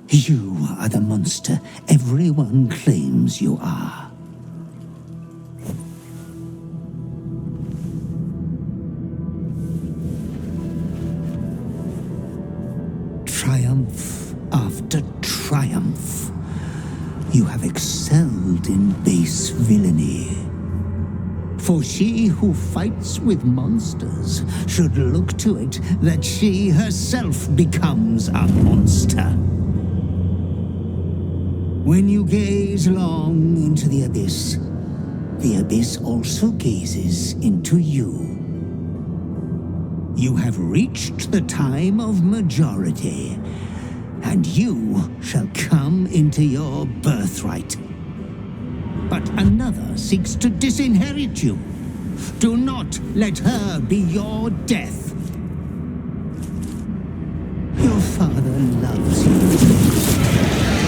You are the monster everyone claims you are. Triumph after triumph. You have excelled in base villainy. For she who fights with monsters should look to it that she herself becomes a monster. When you gaze long into the abyss also gazes into you. You have reached the time of majority, and you shall come into your birthright. But another seeks to disinherit you. Do not let her be your death. Your father loves you.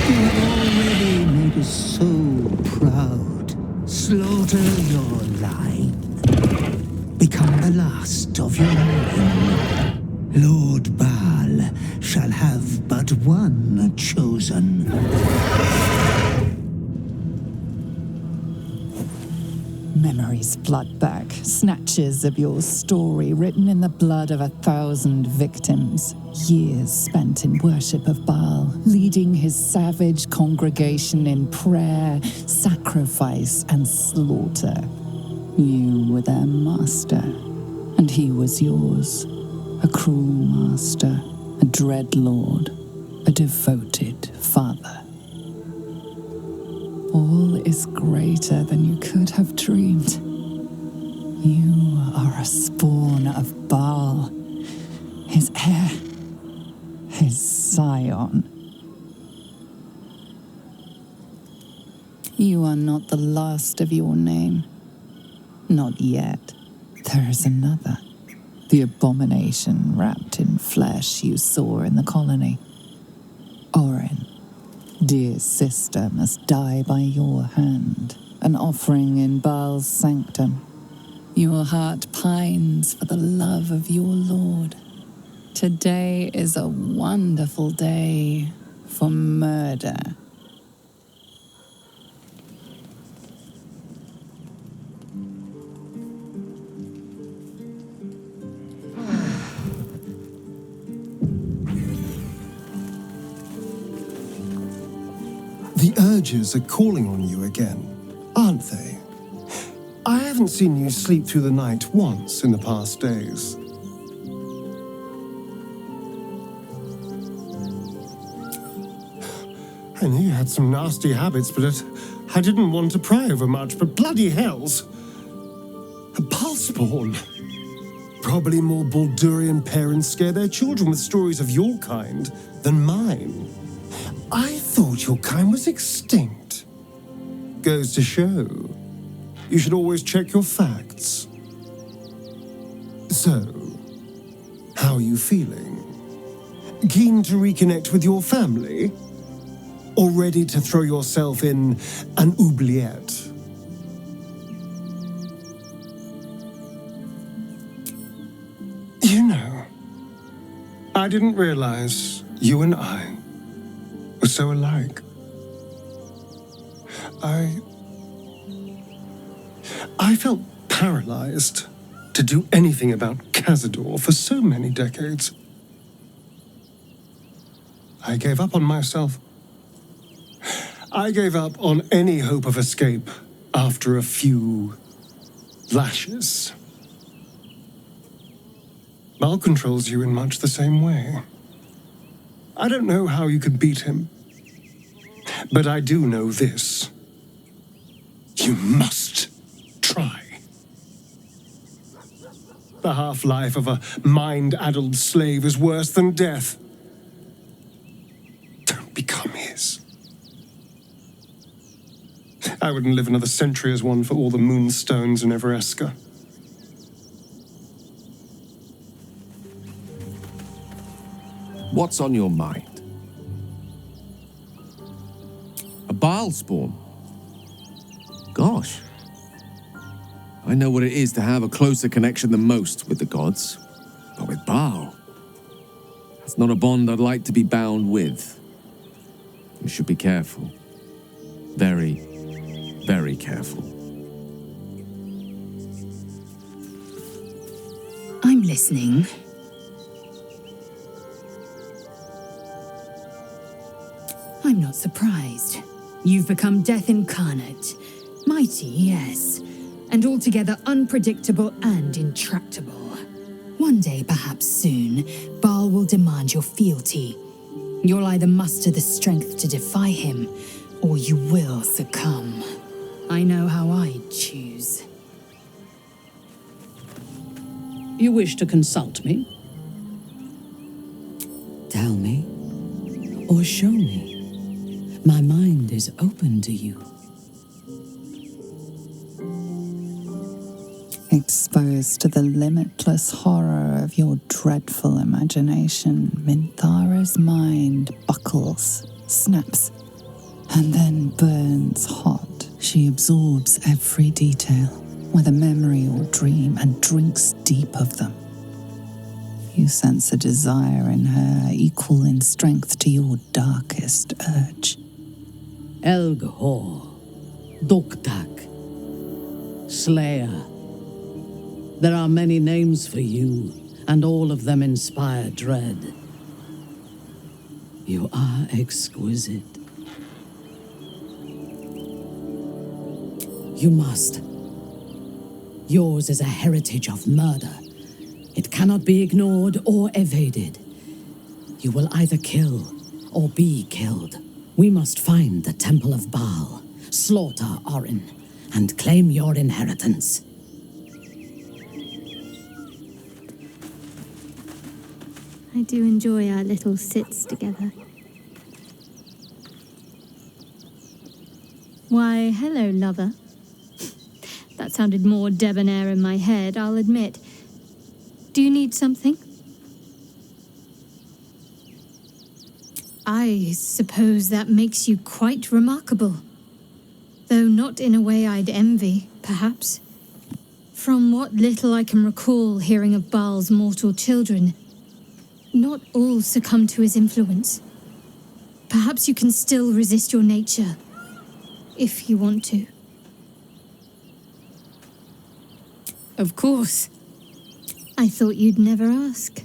You have already made us so proud. Slaughter your line. Become the last of your line. Lord Baal shall have but one chosen. Memories flood back, snatches of your story written in the blood of 1,000 victims. Years spent in worship of Baal, leading his savage congregation in prayer, sacrifice, and slaughter. You were their master, and he was yours. A cruel master, a dread lord, a devoted father. All is greater than you could have dreamed. You are a spawn of Baal, his heir, his scion. You are not the last of your name. Not yet. There is another. The abomination wrapped in flesh you saw in the colony. Orin. Dear sister must die by your hand, an offering in Baal's sanctum. Your heart pines for the love of your Lord. Today is a wonderful day for murder. The urges are calling on you again, aren't they? I haven't seen you sleep through the night once in the past days. I knew you had some nasty habits, but I didn't want to pry over much, but bloody hells! A Baalspawn! Probably more Baldurian parents scare their children with stories of your kind than mine. I thought your kind was extinct. Goes to show, you should always check your facts. So, how are you feeling? Keen to reconnect with your family? Or ready to throw yourself in an oubliette? You know, I didn't realize you and I were so alike. I felt paralyzed to do anything about Cazador for so many decades. I gave up on myself. I gave up on any hope of escape after a few lashes. Baal controls you in much the same way. I don't know how you could beat him, but I do know this. You must try. The half-life of a mind-addled slave is worse than death. Don't become his. I wouldn't live another century as one for all the moonstones in Evereska. What's on your mind? A Baalspawn? Gosh. I know what it is to have a closer connection than most with the gods. But with Baal, that's not a bond I'd like to be bound with. You should be careful. Very, very careful. I'm listening. I'm not surprised. You've become death incarnate. Mighty, yes, and altogether unpredictable and intractable. One day, perhaps soon, Baal will demand your fealty. You'll either muster the strength to defy him, or you will succumb. I know how I'd choose. You wish to consult me? Tell me, or show me. My mind is open to you. Exposed to the limitless horror of your dreadful imagination, Minthara's mind buckles, snaps, and then burns hot. She absorbs every detail, whether memory or dream, and drinks deep of them. You sense a desire in her equal in strength to your darkest urge. Elgor, Doktak, Slayer. There are many names for you, and all of them inspire dread. You are exquisite. You must. Yours is a heritage of murder. It cannot be ignored or evaded. You will either kill or be killed. We must find the Temple of Baal, slaughter Orin, and claim your inheritance. I do enjoy our little sits together. Why, hello, lover. That sounded more debonair in my head, I'll admit. Do you need something? I suppose that makes you quite remarkable. Though not in a way I'd envy, perhaps. From what little I can recall hearing of Baal's mortal children, not all succumb to his influence. Perhaps you can still resist your nature, if you want to. Of course. I thought you'd never ask.